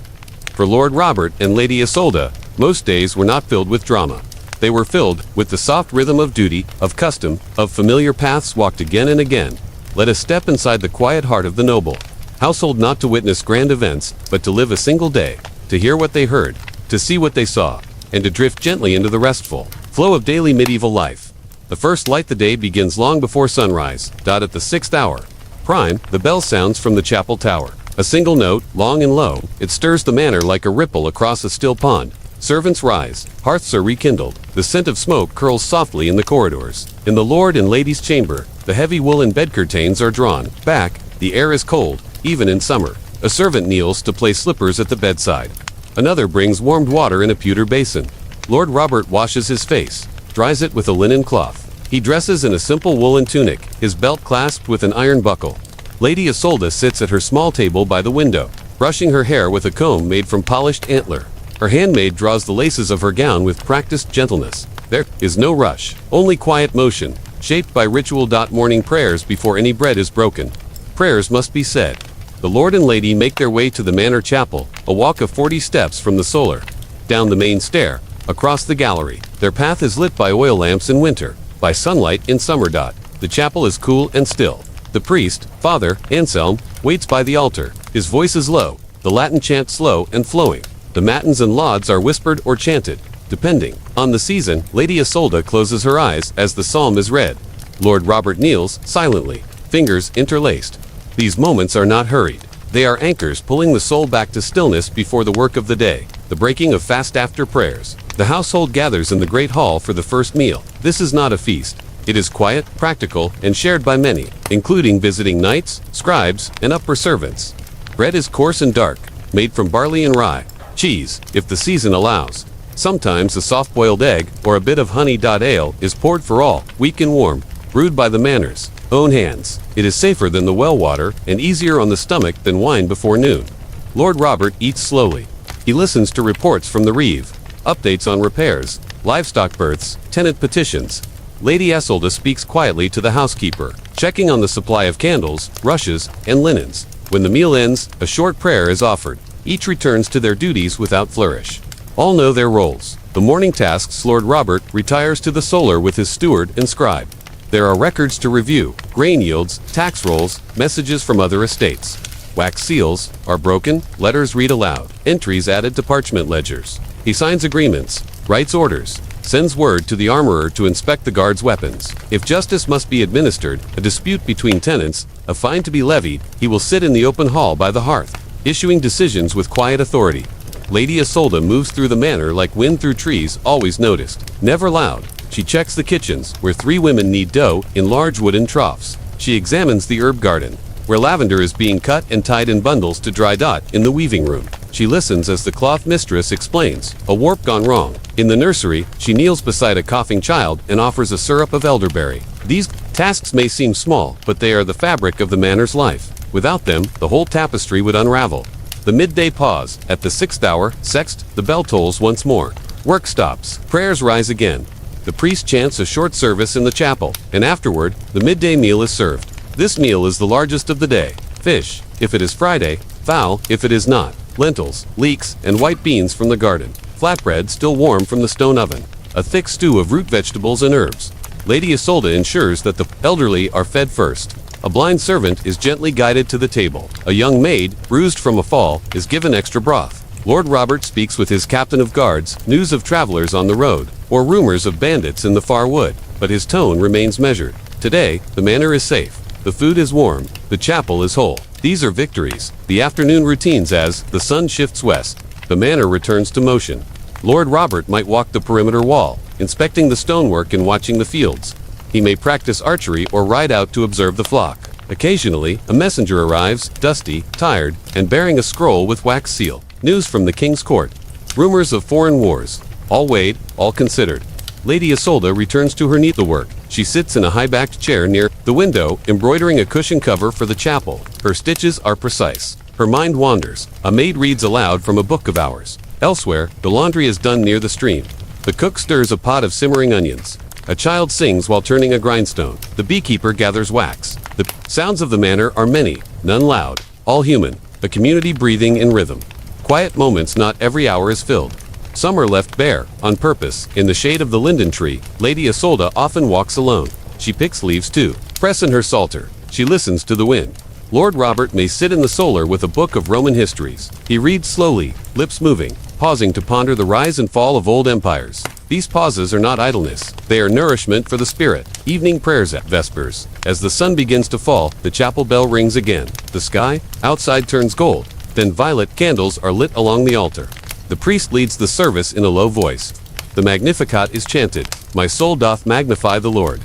for Lord Robert and Lady Isolde, most days were not filled with drama. They were filled with the soft rhythm of duty, of custom, of familiar paths walked again and again. Let us step inside the quiet heart of the noble household, not to witness grand events, but to live a single day, to hear what they heard, to see what they saw, and to drift gently into the restful flow of daily medieval life. The first light the day begins long before sunrise. At the 6th hour, prime, the bell sounds from the chapel tower. A single note, long and low, it stirs the manor like a ripple across a still pond. Servants rise, hearths are rekindled, the scent of smoke curls softly in the corridors. In the lord and lady's chamber, the heavy woolen bed curtains are drawn back, the air is cold, even in summer. A servant kneels to place slippers at the bedside. Another brings warmed water in a pewter basin. Lord Robert washes his face, dries it with a linen cloth. He dresses in a simple woolen tunic, his belt clasped with an iron buckle. Lady Isolde sits at her small table by the window, brushing her hair with a comb made from polished antler. Her handmaid draws the laces of her gown with practiced gentleness. There is no rush, only quiet motion, shaped by ritual. Morning prayers before any bread is broken. Prayers must be said. The lord and lady make their way to the manor chapel, a walk of 40 steps from the solar, down the main stair, across the gallery. Their path is lit by oil lamps in winter, by sunlight in summer. The chapel is cool and still. The priest, Father Anselm, waits by the altar. His voice is low, the Latin chant slow and flowing. The matins and lauds are whispered or chanted, depending on the season. Lady Isolde closes her eyes as the psalm is read. Lord Robert kneels, silently, fingers interlaced. These moments are not hurried. They are anchors pulling the soul back to stillness before the work of the day, the breaking of fast after prayers. The household gathers in the great hall for the first meal. This is not a feast. It is quiet, practical, and shared by many, including visiting knights, scribes, and upper servants. Bread is coarse and dark, made from barley and rye. Cheese, if the season allows. Sometimes a soft-boiled egg or a bit of honey. Ale is poured for all, weak and warm, brewed by the manors. Own hands. It is safer than the well water and easier on the stomach than wine before noon. Lord Robert eats slowly. He listens to reports from the reeve, updates on repairs, livestock births, tenant petitions. Lady Isolde speaks quietly to the housekeeper, checking on the supply of candles, rushes, and linens. When the meal ends, a short prayer is offered. Each returns to their duties without flourish. All know their roles. The morning tasks. Lord Robert retires to the solar with his steward and scribe. There are records to review, grain yields, tax rolls, messages from other estates. Wax seals are broken, letters read aloud, entries added to parchment ledgers. He signs agreements, writes orders, sends word to the armorer to inspect the guard's weapons. If justice must be administered, a dispute between tenants, a fine to be levied, he will sit in the open hall by the hearth, issuing decisions with quiet authority. Lady Isolde moves through the manor like wind through trees, always noticed, never loud. She checks the kitchens, where 3 women knead dough in large wooden troughs. She examines the herb garden, where lavender is being cut and tied in bundles to dry. In the weaving room, she listens as the cloth mistress explains a warp gone wrong. In the nursery, she kneels beside a coughing child and offers a syrup of elderberry. These tasks may seem small, but they are the fabric of the manor's life. Without them, the whole tapestry would unravel. The midday pause. At the 6th hour, sext, the bell tolls once more. Work stops. Prayers rise again. The priest chants a short service in the chapel, and afterward, the midday meal is served. This meal is the largest of the day. Fish, if it is Friday, fowl, if it is not, lentils, leeks, and white beans from the garden, flatbread still warm from the stone oven, a thick stew of root vegetables and herbs. Lady Isolde ensures that the elderly are fed first. A blind servant is gently guided to the table. A young maid, bruised from a fall, is given extra broth. Lord Robert speaks with his captain of guards, news of travelers on the road, or rumors of bandits in the far wood, but his tone remains measured. Today, the manor is safe. The food is warm. The chapel is whole. These are victories. The afternoon routines. As the sun shifts west, the manor returns to motion. Lord Robert might walk the perimeter wall, inspecting the stonework and watching the fields. He may practice archery or ride out to observe the flock. Occasionally, a messenger arrives, dusty, tired, and bearing a scroll with wax seal. News from the king's court. Rumors of foreign wars. All weighed, all considered. Lady Isolde returns to her needlework. She sits in a high-backed chair near the window, embroidering a cushion cover for the chapel. Her stitches are precise. Her mind wanders. A maid reads aloud from a book of hours. Elsewhere, the laundry is done near the stream. The cook stirs a pot of simmering onions. A child sings while turning a grindstone. The beekeeper gathers wax. The sounds of the manor are many, none loud, all human. A community breathing in rhythm. Quiet moments. Not every hour is filled. Some are left bare, on purpose. In the shade of the linden tree, Lady Isolde often walks alone. She picks leaves too. Press in her psalter. She listens to the wind. Lord Robert may sit in the solar with a book of Roman histories. He reads slowly, lips moving, pausing to ponder the rise and fall of old empires. These pauses are not idleness. They are nourishment for the spirit. Evening prayers at vespers. As the sun begins to fall, the chapel bell rings again. The sky outside turns gold. Then violet candles are lit along the altar. The priest leads the service in a low voice. The Magnificat is chanted. My soul doth magnify the Lord.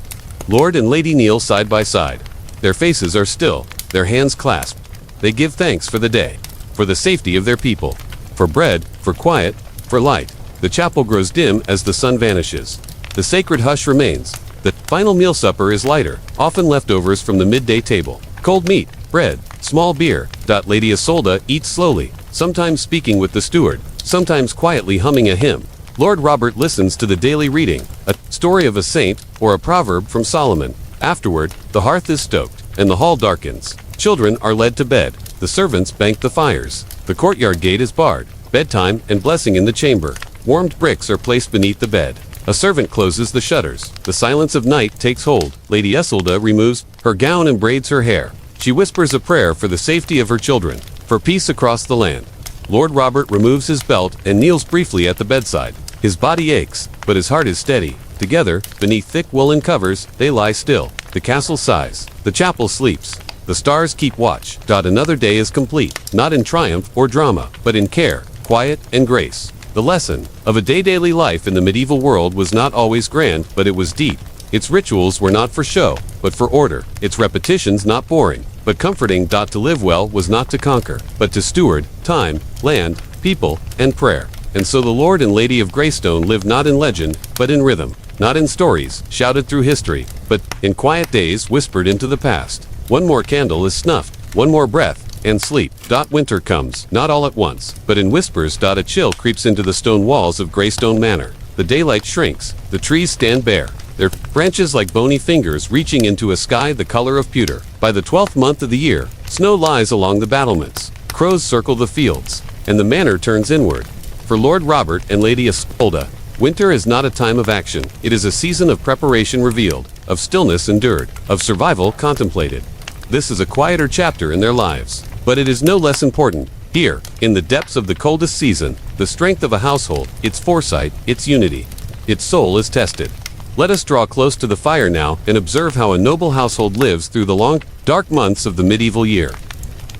Lord and Lady kneel side by side. Their faces are still, their hands clasped. They give thanks for the day, for the safety of their people, for bread, for quiet, for light. The chapel grows dim as the sun vanishes. The sacred hush remains. The final meal supper is lighter, often leftovers from the midday table. Cold meat, bread, small beer. Lady Isolde eats slowly, sometimes speaking with the steward, sometimes quietly humming a hymn. Lord Robert listens to the daily reading, a story of a saint, or a proverb from Solomon. Afterward, the hearth is stoked, and the hall darkens. Children are led to bed. The servants bank the fires. The courtyard gate is barred. Bedtime and blessing in the chamber. Warmed bricks are placed beneath the bed. A servant closes the shutters. The silence of night takes hold. Lady Isolde removes her gown and braids her hair. She whispers a prayer for the safety of her children, for peace across the land. Lord Robert removes his belt and kneels briefly at the bedside. His body aches, but his heart is steady. Together, beneath thick woolen covers, they lie still. The castle sighs. The chapel sleeps. The stars keep watch. Another day is complete, not in triumph or drama, but in care, quiet, and grace. The lesson of a daily life in the medieval world was not always grand, but it was deep. Its rituals were not for show, but for order. Its repetitions not boring, but comforting. To live well was not to conquer, but to steward time, land, people, and prayer. And so the Lord and Lady of Greystone lived not in legend, but in rhythm, not in stories shouted through history, but, in quiet days, whispered into the past. One more candle is snuffed, one more breath, and sleep. Winter comes, not all at once, but in whispers. A chill creeps into the stone walls of Greystone Manor. The daylight shrinks, the trees stand bare, their branches like bony fingers reaching into a sky the color of pewter. By the 12th month of the year, snow lies along the battlements, crows circle the fields, and the manor turns inward. For Lord Robert and Lady Isolda, winter is not a time of action. It is a season of preparation revealed, of stillness endured, of survival contemplated. This is a quieter chapter in their lives, but it is no less important. Here, in the depths of the coldest season, the strength of a household, its foresight, its unity, its soul is tested. Let us draw close to the fire now and observe how a noble household lives through the long, dark months of the medieval year.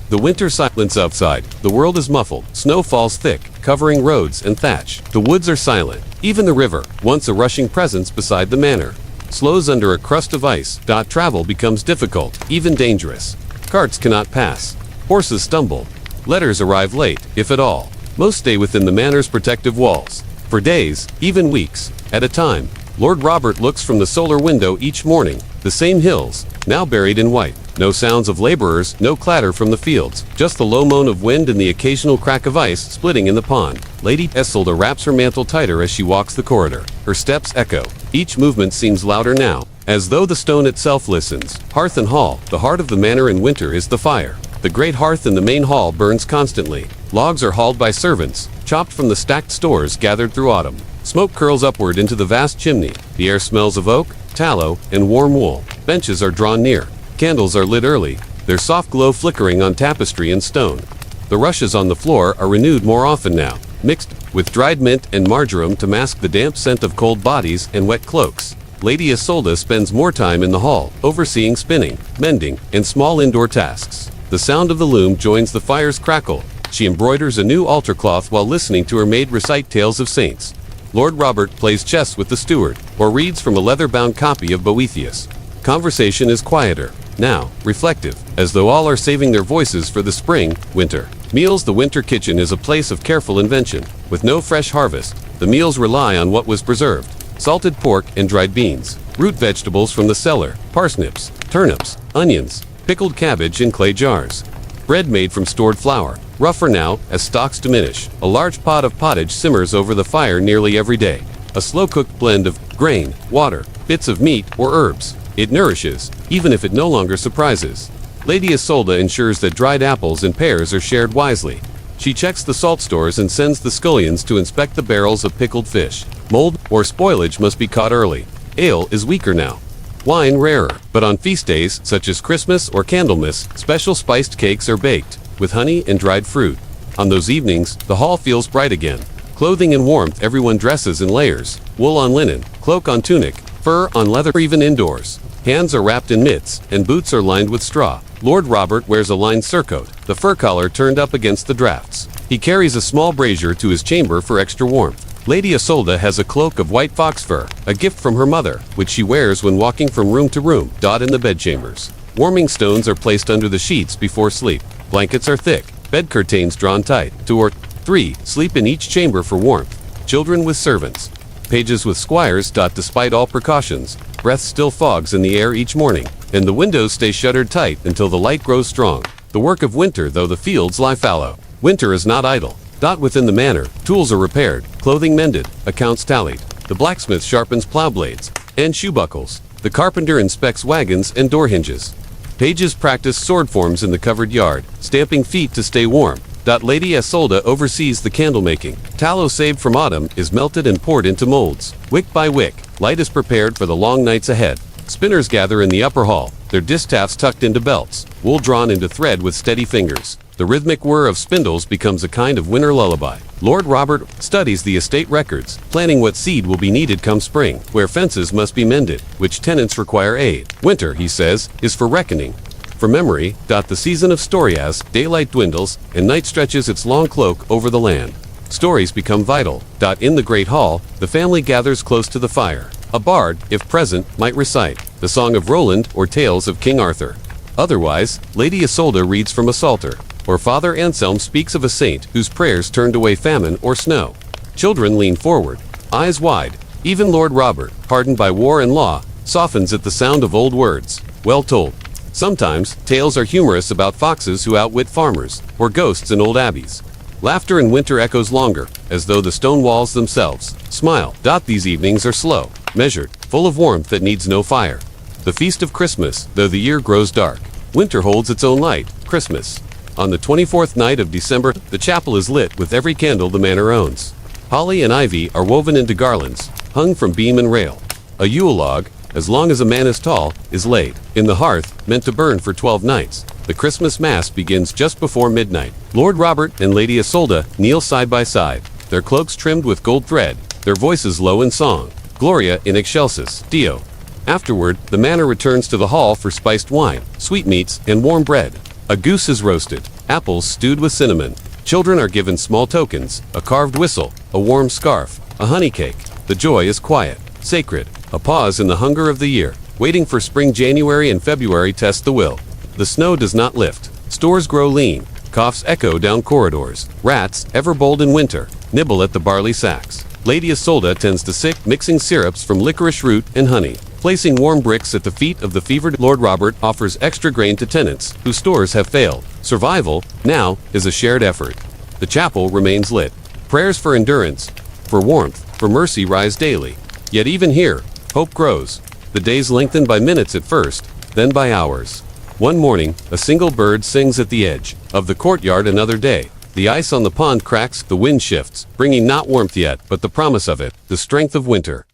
The winter silence outside. The world is muffled. Snow falls thick, covering roads and thatch. The woods are silent. Even the river, once a rushing presence beside the manor, slows under a crust of ice. Travel becomes difficult, even dangerous. Carts cannot pass. Horses stumble. Letters arrive late, if at all. Most stay within the manor's protective walls. For days, even weeks, at a time, Lord Robert looks from the solar window each morning. The same hills, now buried in white. No sounds of laborers, no clatter from the fields, just the low moan of wind and the occasional crack of ice splitting in the pond. Lady Isolda wraps her mantle tighter as she walks the corridor. Her steps echo. Each movement seems louder now, as though the stone itself listens. Hearth and hall. The heart of the manor in winter is the fire. The great hearth in the main hall burns constantly. Logs are hauled by servants, chopped from the stacked stores gathered through autumn. Smoke curls upward into the vast chimney. The air smells of oak, tallow, and warm wool. Benches are drawn near. Candles are lit early, their soft glow flickering on tapestry and stone. The rushes on the floor are renewed more often now, mixed with dried mint and marjoram to mask the damp scent of cold bodies and wet cloaks. Lady Isolda spends more time in the hall, overseeing spinning, mending, and small indoor tasks. The sound of the loom joins the fire's crackle. She embroiders a new altar cloth while listening to her maid recite tales of saints. Lord Robert plays chess with the steward, or reads from a leather-bound copy of Boethius. Conversation is quieter, now, reflective, as though all are saving their voices for the spring, winter. Meals. The winter kitchen is a place of careful invention. With no fresh harvest, the meals rely on what was preserved. Salted pork and dried beans. Root vegetables from the cellar. Parsnips, turnips, onions, pickled cabbage in clay jars. Bread made from stored flour. Rougher now, as stocks diminish. A large pot of pottage simmers over the fire nearly every day. A slow-cooked blend of grain, water, bits of meat, or herbs. It nourishes, even if it no longer surprises. Lady Isolda ensures that dried apples and pears are shared wisely. She checks the salt stores and sends the scullions to inspect the barrels of pickled fish. Mold or spoilage must be caught early. Ale is weaker now. Wine rarer, but on feast days, such as Christmas or Candlemas, special spiced cakes are baked, with honey and dried fruit. On those evenings, the hall feels bright again. Clothing and warmth. Everyone dresses in layers. Wool on linen, cloak on tunic, fur on leather. Even indoors, hands are wrapped in mitts, and boots are lined with straw. Lord Robert wears a lined surcoat, the fur collar turned up against the drafts. He carries a small brazier to his chamber for extra warmth. Lady Isolda has a cloak of white fox fur, a gift from her mother, which she wears when walking from room to room. In the bedchambers, warming stones are placed under the sheets before sleep. Blankets are thick, bed curtains drawn tight. 2 or 3 sleep in each chamber for warmth. Children with servants. Pages with squires. Despite all precautions, breath still fogs in the air each morning, and the windows stay shuttered tight until the light grows strong. The work of winter, though the fields lie fallow. Winter is not idle. Within the manor, tools are repaired, clothing mended, accounts tallied. The blacksmith sharpens plow blades and shoe buckles. The carpenter inspects wagons and door hinges. Pages practice sword forms in the covered yard, stamping feet to stay warm. Lady Isolda oversees the candle making. Tallow saved from autumn is melted and poured into molds. Wick by wick, light is prepared for the long nights ahead. Spinners gather in the upper hall, their distaffs tucked into belts, wool drawn into thread with steady fingers. The rhythmic whir of spindles becomes a kind of winter lullaby. Lord Robert studies the estate records, planning what seed will be needed come spring, where fences must be mended, which tenants require aid. Winter, he says, is for reckoning. For memory. The season of stories, daylight dwindles, and night stretches its long cloak over the land. Stories become vital. In the great hall, the family gathers close to the fire. A bard, if present, might recite the Song of Roland or tales of King Arthur. Otherwise, Lady Isolda reads from a psalter, or Father Anselm speaks of a saint whose prayers turned away famine or snow. Children lean forward, eyes wide. Even Lord Robert, hardened by war and law, softens at the sound of old words, well told. Sometimes, tales are humorous about foxes who outwit farmers, or ghosts in old abbeys. Laughter in winter echoes longer, as though the stone walls themselves smile. These evenings are slow, measured, full of warmth that needs no fire. The feast of Christmas, though the year grows dark. Winter holds its own light, Christmas. On the 24th night of December, the chapel is lit with every candle the manor owns. Holly and ivy are woven into garlands, hung from beam and rail. A Yule log, as long as a man is tall, is laid in the hearth, meant to burn for 12 nights. The Christmas Mass begins just before midnight. Lord Robert and Lady Isolde kneel side by side, their cloaks trimmed with gold thread, their voices low in song. Gloria in excelsis Deo. Afterward, the manor returns to the hall for spiced wine, sweetmeats, and warm bread. A goose is roasted, apples stewed with cinnamon. Children are given small tokens, a carved whistle, a warm scarf, a honey cake. The joy is quiet, sacred, a pause in the hunger of the year, waiting for spring. January and February test the will. The snow does not lift. Stores grow lean. Coughs echo down corridors. Rats, ever bold in winter, nibble at the barley sacks. Lady Isolde tends the sick, mixing syrups from licorice root and honey. Placing warm bricks at the feet of the fevered. Lord Robert offers extra grain to tenants whose stores have failed. Survival, now, is a shared effort. The chapel remains lit. Prayers for endurance, for warmth, for mercy rise daily. Yet even here, hope grows. The days lengthen by minutes at first, then by hours. One morning, a single bird sings at the edge of the courtyard. Another day, the ice on the pond cracks, the wind shifts, bringing not warmth yet, but the promise of it, the strength of winter.